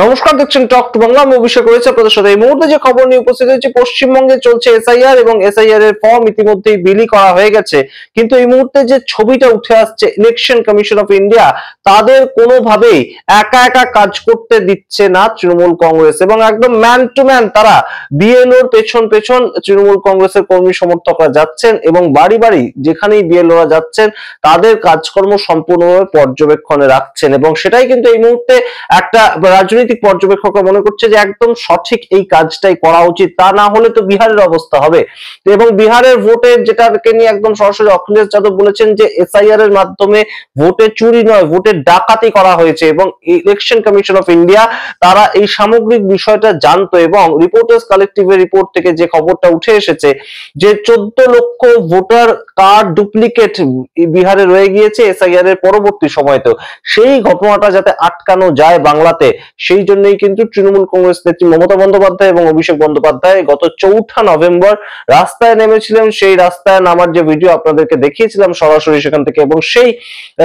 নমস্কার, দেখছেন talk to Bangla. আমি অভিষেক রয়েছে আপনাদের সাথে। এই মুহূর্তে যে খবর নিয়ে উপস্থিত হয়েছে, পশ্চিমবঙ্গে চলছে এসআইআর এবং এসআইআর এর ফর্ম ইতিমধ্যেই বিলি করা হয়ে গেছে। কিন্তু এই মুহূর্তে যে ছবিটা উঠে আসছে, ইলেকশন কমিশন অফ ইন্ডিয়া তাদের কোনোভাবেই একা একা কাজ করতে দিচ্ছে না তৃণমূল কংগ্রেস, এবং একদম ম্যান টু ম্যান তারা বিএলওর পেছন পেছন তৃণমূল কংগ্রেসের কর্মী সমর্থকরা যাচ্ছেন এবং বাড়ি বাড়ি যেখানেই বিএলওরা যাচ্ছেন তাদের কাজকর্ম সম্পূর্ণভাবে পর্যবেক্ষণে রাখছেন। এবং সেটাই কিন্তু এই মুহূর্তে একটা রাজনৈতিক পর্যবেক্ষকরা মনে করছে যে একদম সঠিক এই কাজটাই করা উচিত। তা না হলে তো বিহারের অবস্থা হবে। এবং বিহারের ভোটের যেটাকে নিয়ে একদম সরাসরি অখিলেশ যাদব বলেছেন যে এসআইআর এর মাধ্যমে ভোটে চুরি নয়, ভোটের ডাকাতি করা হয়েছে। এবং ইলেকশন কমিশন অফ ইন্ডিয়া তারা এই সামগ্রিক বিষয়টা জানতো, এবং রিপোর্টার্স কালেক্টিভের রিপোর্ট থেকে যে খবরটা উঠে এসেছে যে 14 লক্ষ ভোটার কার্ড ডুপ্লিকেট বিহারে রয়ে গিয়েছে এসআইআর এর পরবর্তী সময়তেও। সেই ঘটনাটা যাতে আটকানো যায় বাংলাতে, সেই জন্যই কিন্তু তৃণমূল কংগ্রেস নেত্রী মমতা বন্দ্যোপাধ্যায় এবং অভিষেক বন্দ্যোপাধ্যায় গত 4 নভেম্বর রাস্তায় নেমেছিলেন। সেই রাস্তায় নামার যে ভিডিও আপনাদেরকে দেখিয়েছিলাম সরাসরি সেখান থেকে, এবং সেই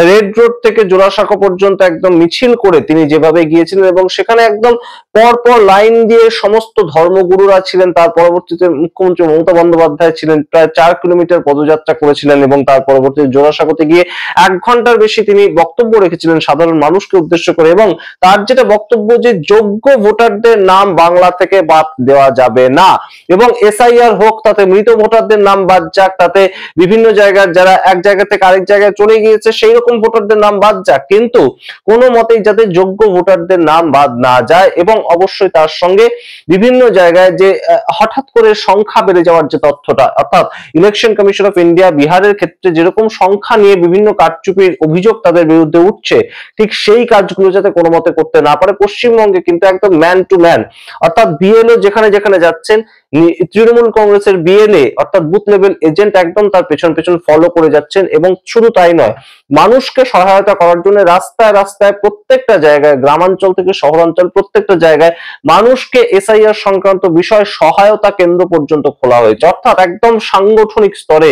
রেড রোড থেকে জোড়াসাঁকো পর্যন্ত একদম মিছিল করে তিনি যেভাবে গিয়েছিলেন, এবং সেখানে একদম পরপর লাইন দিয়ে সমস্ত ধর্মগুরুরা ছিলেন। তার পরবর্তীতে মুখ্যমন্ত্রী মমতা বন্দ্যোপাধ্যায় ছিলেন, প্রায় 4 কিলোমিটার পদযাত্রা করেছিলেন, এবং তার পরবর্তীতে জোড়াসাঁকোতে গিয়ে 1 ঘন্টার বেশি তিনি বক্তব্য রেখেছিলেন সাধারণ মানুষকে উদ্দেশ্য করে। এবং তার যেটা বক্তব্য যে যোগ্য ভোটারদের নাম বাংলা থেকে বাদ দেওয়া যাবে না, এবং এসআইআর হোক, তাতে মৃত ভোটারদের নাম বাদ যাক, তাতে বিভিন্ন জায়গার যারা এক জায়গা থেকে আরেক জায়গায় চলে গিয়েছে সেই রকম ভোটারদের নাম বাদ যাক, কিন্তু কোনো মতেই যাতে যোগ্য ভোটারদের নাম বাদ না যায়। এবং অবশ্যই তার সঙ্গে বিভিন্ন জায়গায় যে হঠাৎ করে সংখ্যা বেড়ে যাওয়ার যে তথ্যটা, অর্থাৎ ইলেকশন কমিশন অফ ইন্ডিয়া বিহারের ক্ষেত্রে যেরকম সংখ্যা নিয়ে বিভিন্ন কারচুপির অভিযোগ তাদের বিরুদ্ধে উঠছে, ঠিক সেই কাজগুলো যাতে কোনো মতে করতে না পারে। পশ্চিমবঙ্গে কিন্তু একদম ম্যান টু ম্যান, অর্থাৎ বিএলও যেখানে যেখানে যাচ্ছেন, তৃণমূল কংগ্রেসের বিএলএ অর্থাৎ বুথ লেভেল এজেন্ট একদম তার পেছন পেছন ফলো করে যাচ্ছেন। এবং শুধু তাই নয়, মানুষকে সহায়তা করার জন্য রাস্তায় রাস্তায় প্রত্যেকটা জায়গায়, গ্রামাঞ্চল থেকে শহরাঞ্চল প্রত্যেকটা জায়গায় মানুষকে এসআইআর সংক্রান্ত বিষয় সহায়তা কেন্দ্র পর্যন্ত খোলা হয়েছে। অর্থাৎ একদম সাংগঠনিক স্তরে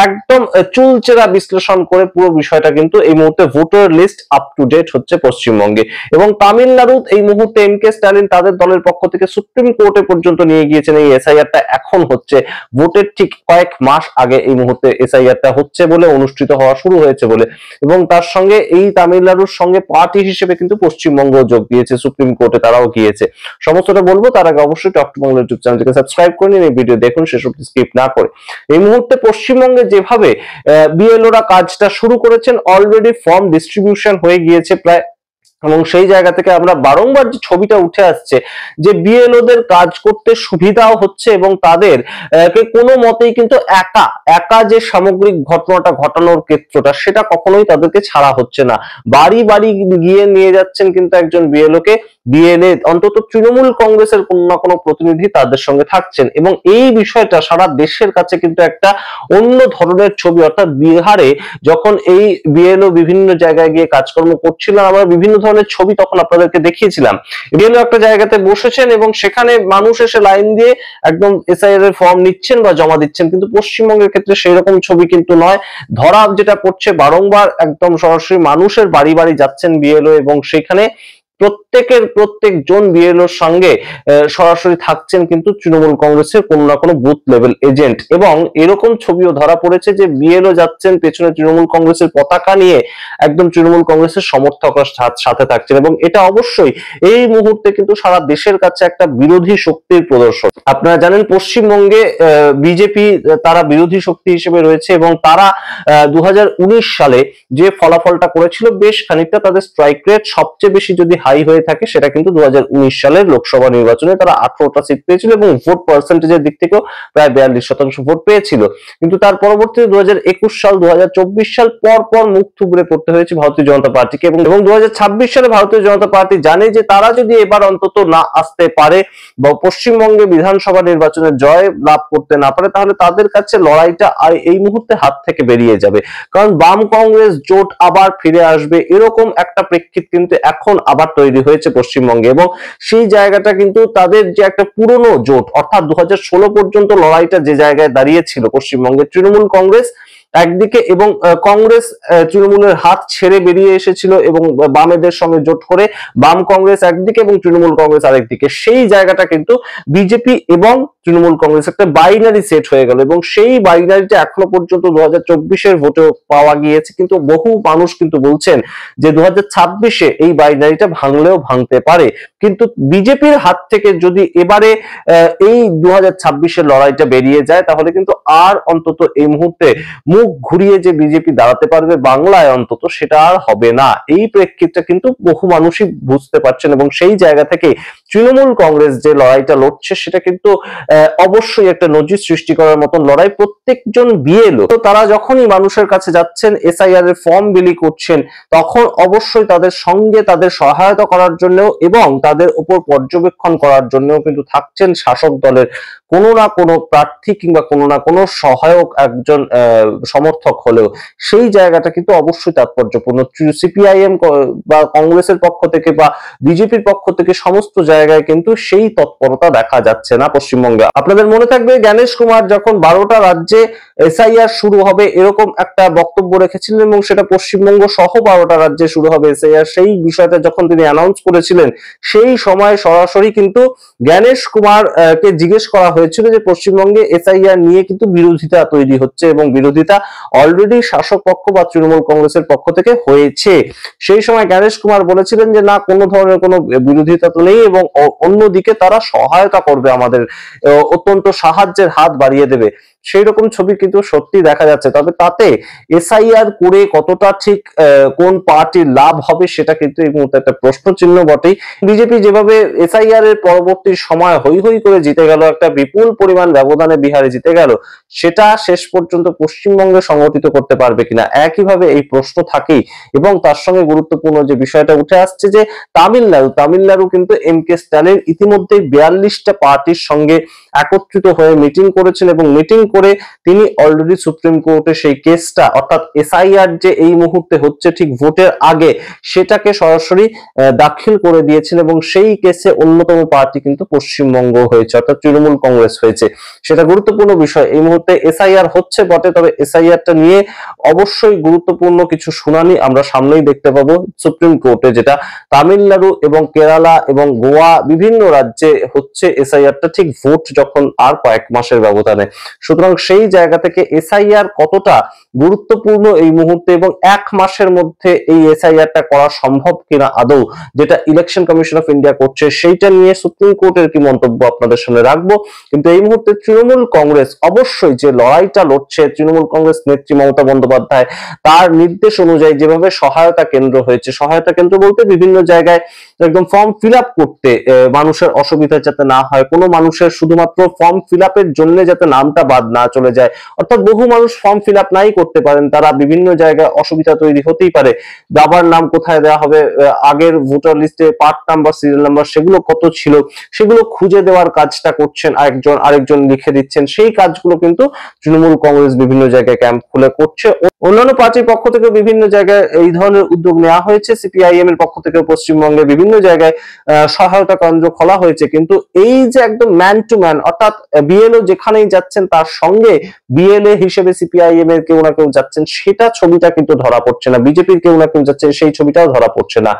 একদম চুলচেরা বিশ্লেষণ করে পুরো বিষয়টা কিন্তু এই মুহূর্তে voter list up to date হচ্ছে পশ্চিমবঙ্গে। এবং তামিলনাড়ু এই মুহূর্তে এমকে স্ট্যালিন তাদের দলের পক্ষ থেকে সুপ্রিম কোর্টে পর্যন্ত নিয়ে গিয়েছেন এই এসআইআরটা এখন হচ্ছে। ভোটের ঠিক কয়েক মাস আগে এই মুহূর্তে এসআইআরটা হচ্ছে বলে, অনুষ্ঠিত হওয়া শুরু হয়েছে বলে। এবং তার সঙ্গে এই তামিলনাড়ুর সঙ্গে পার্টি হিসেবে কিন্তু পশ্চিমবঙ্গ যোগ দিয়েছে, সুপ্রিম কোর্টে তারাও গিয়েছে। সমস্তটা বলবো তার আগে অবশ্যই টক টু বাংলা ইউটিউব চ্যানেলটিকে সাবস্ক্রাইব করে নিন, এই ভিডিও দেখুন শেষ অবধি স্কিপ না করে। এই মুহূর্তে পশ্চিমবঙ্গে যেভাবে বিএলওরা কাজটা শুরু করেছেন, অলরেডি ফর্ম ডিস্ট্রিবিউশন হয়ে গিয়েছে প্রায়। এবং সেই জায়গা থেকে আমরা বারংবার যে ছবিটা উঠে আসছে যে বিএলওদের কাজ করতে সুবিধাও হচ্ছে, এবং তাদের কোনো মতেই কিন্তু একা একা যে সামগ্রিক ঘটনাটা ঘটানোর ক্ষেত্রটা সেটা কখনোই তাদেরকে ছাড়া হচ্ছে না। বাড়ি বাড়ি গিয়ে নিয়ে যাচ্ছেন কিন্তু একজন বিএলওকে, বিএলএ অন্তত তৃণমূল কংগ্রেসের কোনো না কোনো প্রতিনিধি তাদের সঙ্গে থাকছেন। এবং এই বিষয়টা সারা দেশের কাছে কিন্তু একটা অন্য ধরনের ছবি। অর্থাৎ বিহারে যখন এই বিএলও বিভিন্ন জায়গায় গিয়ে কাজকর্ম করছিল, আমরা বিভিন্ন ধরনের ছবি তখন আপনাদেরকে দেখিয়েছিলাম। বিএলও একটা জায়গাতে বসেছেন এবং সেখানে মানুষ এসে লাইন দিয়ে একদম এসআইআর এর ফর্ম নিচ্ছেন বা জমা দিচ্ছেন, কিন্তু পশ্চিমবঙ্গের ক্ষেত্রে সেই রকম ছবি কিন্তু নয়। ধরা যেটা পড়ছে, বারংবার একদম সরাসরি মানুষের বাড়ি বাড়ি যাচ্ছেন বিএলও, এবং সেখানে প্রত্যেকজন বিএলওর সঙ্গে সরাসরি থাকছেন কিন্তু তৃণমূল কংগ্রেসের কোনো না কোনো বুথ লেভেল এজেন্ট। এবং এরকম ছবিও ধরা পড়েছে যে বিএলও যাচ্ছেন পেছনে তৃণমূল কংগ্রেসের পতাকা নিয়ে, একদম তৃণমূল কংগ্রেসের সমর্থকরা সাথে থাকছেন। এবং এটা অবশ্যই এই মুহূর্তে কিন্তু সারা দেশের কাছে একটা বিরোধী শক্তির প্রদর্শন। আপনারা জানেন পশ্চিমবঙ্গে বিজেপি তারা বিরোধী শক্তি হিসেবে রয়েছে, এবং তারা 2019 সালে যে ফলাফলটা করেছিল, বেশ খানিকটা তাদের স্ট্রাইক রেট সবচেয়ে বেশি যদি হাই হয়ে থাকে সেটা কিন্তু 2019 সালের লোকসভা নির্বাচনে তারা 18টা সিট পেয়েছিল, এবং ভোট পার্সেন্টেজের দিক থেকেও প্রায় 42% ভোট পেয়েছিল। কিন্তু তার পরবর্তীতে 2021 সাল 2024 সাল পর মুখ থুবড়ে পড়তে হয়েছে ভারতীয় জনতা পার্টিকে। এবং 2026 সালে ভারতীয় জনতা পার্টি জানে যে তারা যদি এবার অন্তত না আসতে পারে বা পশ্চিমবঙ্গে বিধানসভা নির্বাচনে জয় লাভ করতে না পারে, তাহলে তাদের কাছে লড়াইটা আর এই মুহূর্তে হাত থেকে বেরিয়ে যাবে। কারণ বাম কংগ্রেস জোট আবার ফিরে আসবে, এরকম একটা প্রেক্ষিত কিন্তু এখন আবার তৈরি হয়েছে পশ্চিমবঙ্গে। এবং সেই জায়গাটা কিন্তু তাদের যে একটা পুরনো জোট, অর্থাৎ 2016 পর্যন্ত লড়াইটা যে জায়গায় দাঁড়িয়েছিল পশ্চিমবঙ্গে তৃণমূল কংগ্রেস একদিকে, এবং কংগ্রেস তৃণমূলের হাত ছেড়ে বেরিয়ে এসেছিল এবং বামেদের সঙ্গে জোট করে বাম কংগ্রেস একদিকে এবং তৃণমূল কংগ্রেস আরেকদিকে, সেই জায়গাটা কিন্তু বিজেপি এবং তৃণমূল কংগ্রেস একটা বাইনারি সেট হয়ে গেল, এবং সেই বাইনারিটা এখনো পর্যন্ত 2024-এর ভোটে পাওয়া গিয়েছে। কিন্তু বহু মানুষ কিন্তু বলছেন যে 2026-এ এই বাইনারিটা ভাঙলেও ভাঙতে পারে। কিন্তু বিজেপির হাত থেকে যদি এবারে এই 2026-এর লড়াইটা বেরিয়ে যায়, তাহলে কিন্তু আর অন্তত এই মুহূর্তে মুখ ঘুরিয়ে যে বিজেপি দাঁড়াতে পারবে বাংলায় অন্তত, সেটা আর হবে না। এই প্রেক্ষিতটা কিন্তু বহু মানুষই বুঝতে পারছেন, এবং সেই জায়গা থেকে তৃণমূল কংগ্রেস যে লড়াইটা লড়ছে সেটা কিন্তু অবশ্যই একটা নজির সৃষ্টি করার মতন লড়াই। প্রত্যেকজন বিএলও তো তারা যখনই মানুষের কাছে যাচ্ছেন, এসআইআর এর ফর্ম বিলি করছেন, তখন অবশ্যই তাদের সঙ্গে তাদের সহায়তা করার জন্য এবং তাদের উপর পর্যবেক্ষণ করার জন্য কিন্তু থাকছেন শাসক দলের কোনো না কোনো প্রার্থী কিংবা কোনো না কোনো সহায়ক একজন সমর্থক হলেও। সেই জায়গাটা কিন্তু অবশ্যই তাৎপর্যপূর্ণ। সিপিআইএম বা কংগ্রেসের পক্ষ থেকে বা বিজেপির পক্ষ থেকে সমস্ত জায়গায় কিন্তু সেই তৎপরতা দেখা যাচ্ছে না পশ্চিমবঙ্গে। আপনাদের মনে থাকবে জ্ঞানেশ কুমার যখন 12টা রাজ্যে এসআইআর শুরু হবে এরকম একটা বক্তব্য রেখেছিলেন, এবং সেটা পশ্চিমবঙ্গ সহ 12টা রাজ্যে শুরু হবে এসআইআর, সেই বিষয়টা যখন তিনি অ্যানাউন্স করেছিলেন, সেই সময় সরাসরি কিন্তু জ্ঞানেশ কুমার কে জিজ্ঞেস করা হয়েছিল যে পশ্চিমবঙ্গে এসআইআর নিয়ে কিন্তু বিরোধিতা তৈরি হচ্ছে, এবং বিরোধিতা অলরেডি শাসক পক্ষ বা তৃণমূল কংগ্রেসের পক্ষ থেকে হয়েছে। সেই সময় জ্ঞানেশ কুমার বলেছিলেন যে না, কোনো ধরনের কোনো বিরোধিতা তো নেই, এবং অন্যদিকে তারা সহায়তা করবে, আমাদের অত্যন্ত সাহায্যের হাত বাড়িয়ে দেবে। সেই রকম ছবি কিন্তু সত্যি দেখা যাচ্ছে। তবে তাতে এসআইআর করে কতটা ঠিক কোন পার্টির লাভ হবে সেটা কিন্তু এই মুহূর্তে একটা প্রশ্ন চিহ্ন বটেই। বিজেপি যেভাবে এসআইআর এর পরবর্তী সময় হই হই করে জিতে গেল, একটা বিপুল পরিমাণ ব্যবধানে বিহারে জিতে গেল, সেটা শেষ পর্যন্ত পশ্চিমবঙ্গে সংগঠিত করতে পারবে কিনা একইভাবে এই প্রশ্ন থাকেই। এবং তার সঙ্গে গুরুত্বপূর্ণ যে বিষয়টা উঠে আসছে যে তামিলনাড়ু কিন্তু এম কে স্ট্যালিন ইতিমধ্যেই 42টা পার্টির সঙ্গে একত্রিত হয়ে মিটিং করেছেন, এবং মিটিং করে তিনি অলরেডি সুপ্রিম কোর্টে সেই কেসটা, অর্থাৎ এসআইআর যে এই মুহূর্তে হচ্ছে ঠিক ভোটের আগে, সেটাকে সরাসরি দাখিল করে দিয়েছেন, এবং সেই কেসে অন্যতম পার্টি কিন্তু পশ্চিমবঙ্গ হয়েছে, অর্থাৎ তৃণমূল কংগ্রেস হয়েছে। সেটা গুরুত্বপূর্ণ বিষয়। এই মুহূর্তে এসআইআর হচ্ছে বটে, তবে এসআইআরটা নিয়ে অবশ্যই গুরুত্বপূর্ণ কিছু শুনানি আমরা সামনেই দেখতে পাবো সুপ্রিম কোর্টে, যেটা তামিলনাড়ু এবং কেরালা এবং গোয়া বিভিন্ন রাজ্যে হচ্ছে এসআইআরটা ঠিক ভোট যখন আর কয়েক মাসের ব্যবধানে। সুতরাং সেই জায়গা থেকে এসআইআর কতটা গুরুত্বপূর্ণ এই মুহূর্তে, এবং এক মাসের মধ্যে এই এসআইআরটা করা সম্ভব কিনা আদৌ, যেটা ইলেকশন কমিশন অফ ইন্ডিয়া করছে, সেইটা নিয়ে সুপ্রিম কোর্টের কি মন্তব্য আপনাদের সামনে রাখবো। কিন্তু এই মুহূর্তে তৃণমূল কংগ্রেস অবশ্যই যে লড়াইটা লড়ছে, তৃণমূল কংগ্রেস নেত্রী মমতা বন্দ্যোপাধ্যায় তার নির্দেশ অনুযায়ী যেভাবে সহায়তা কেন্দ্র হয়েছে, সহায়তা কেন্দ্র বলতে বিভিন্ন জায়গায় একদম ফর্ম ফিল আপ করতে মানুষের অসুবিধা যাতে না হয়, কোনো মানুষের শুধুমাত্র ফর্ম ফিল আপের জন্য যাতে নামটা বাদ না চলে যায়, অর্থাৎ বহু মানুষ ফর্ম ফিল আপ নাই করতে পারেন, তারা বিভিন্ন জায়গায় অসুবিধা তৈরি হতেই পারে। বাবার নাম কোথায় দেওয়া হবে, আগের ভোটার লিস্টে পার্ট নাম্বার, সিরিয়াল নাম্বার সেগুলো কত ছিল, সেগুলো খুঁজে দেওয়ার কাজটা করছেন আরেকজন লিখে দিচ্ছেন। সেই কাজগুলো কিন্তু তৃণমূল কংগ্রেস বিভিন্ন জায়গায় ক্যাম্প খুলে করছে। অন্যান্য পার্টির পক্ষ থেকে বিভিন্ন জায়গায় এই ধরনের উদ্যোগ নেওয়া হয়েছে। সিপিআইএম এর পক্ষ থেকে পশ্চিমবঙ্গে বিভিন্ন জায়গায় সহায়তা কেন্দ্র খোলা হয়েছে। কিন্তু এই যে একদম ম্যান টু ম্যান, অর্থাৎ বিএলও যেখানেই যাচ্ছেন তার সঙ্গে বিএলএ হিসেবে সিপিআইএম এর কেউ না কেউ যাচ্ছেন, সেটা ছবিটা কিন্তু ধরা পড়ছে না। বিজেপির কেউ না কেউ যাচ্ছে, সেই ছবিটাও ধরা পড়ছে না।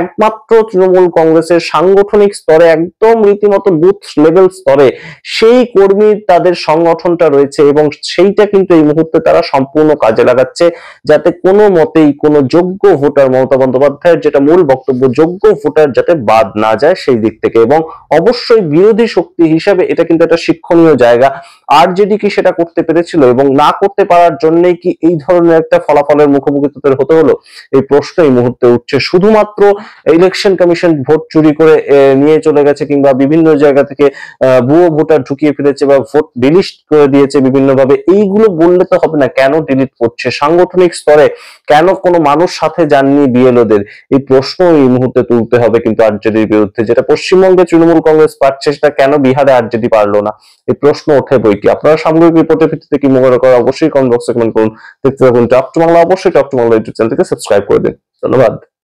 একমাত্র তৃণমূল কংগ্রেসের সাংগঠনিক স্তরে, একদম রীতিমতো বুথ লেভেল স্তরে সেই কর্মী তাদের সংগঠনটা রয়েছে, এবং সেইটা কিন্তু এই মুহূর্তে তারা সম্পূর্ণ কাজে লাগাচ্ছে, যাতে কোনো মতেই কোনো যোগ্য ভোটার, মমতা বন্দ্যোপাধ্যায়ের যেটা মূল বক্তব্য, যোগ্য ভোটার যাতে বাদ না যায় সেই দিক থেকে। এবং অবশ্যই বিরোধী শক্তি হিসাবে এটা কিন্তু একটা শিক্ষণীয় জায়গা। আরজেডি কি সেটা করতে পেরেছিল, এবং না করতে পারার জন্যই কি এই ধরনের একটা ফলাফলের মুখোমুখি হতে হলো, এই প্রশ্ন এই মুহূর্তে উঠছে। শুধুমাত্র ইলেকশন কমিশন ভোট চুরি করে নিয়ে চলে গেছে, কিংবা বিভিন্ন জায়গা থেকে ভুয়ো ভোটার ঢুকিয়ে ফেলেছে বা ভোট ডিলিট করে দিয়েছে বিভিন্ন ভাবে, এইগুলো বললে তো হবে না। কেন ডিলিট করছে, সাংগঠনিক স্তরে কেন কোনো মানুষ সাথে যাননি বিএলওদের, এই প্রশ্ন এই মুহূর্তে তুলতে হবে কিন্তু আরজেডির বিরুদ্ধে। যেটা পশ্চিমবঙ্গে তৃণমূল কংগ্রেস পারছে, সেটা কেন বিহারে আরজেডি পারলো না, এই প্রশ্ন ওঠে বইটি। আপনারা সামগ্রিক রিপোর্টের ভিত্তিতে কি মনে করেন অবশ্যই কমেন্ট বক্সে কমেন্ট করুন। দেখতে থাকুন টক টু বাংলা। অবশ্যই টক টু বাংলা ইউটিউব চ্যানেলটিকে সাবস্ক্রাইব করে দিন। ধন্যবাদ।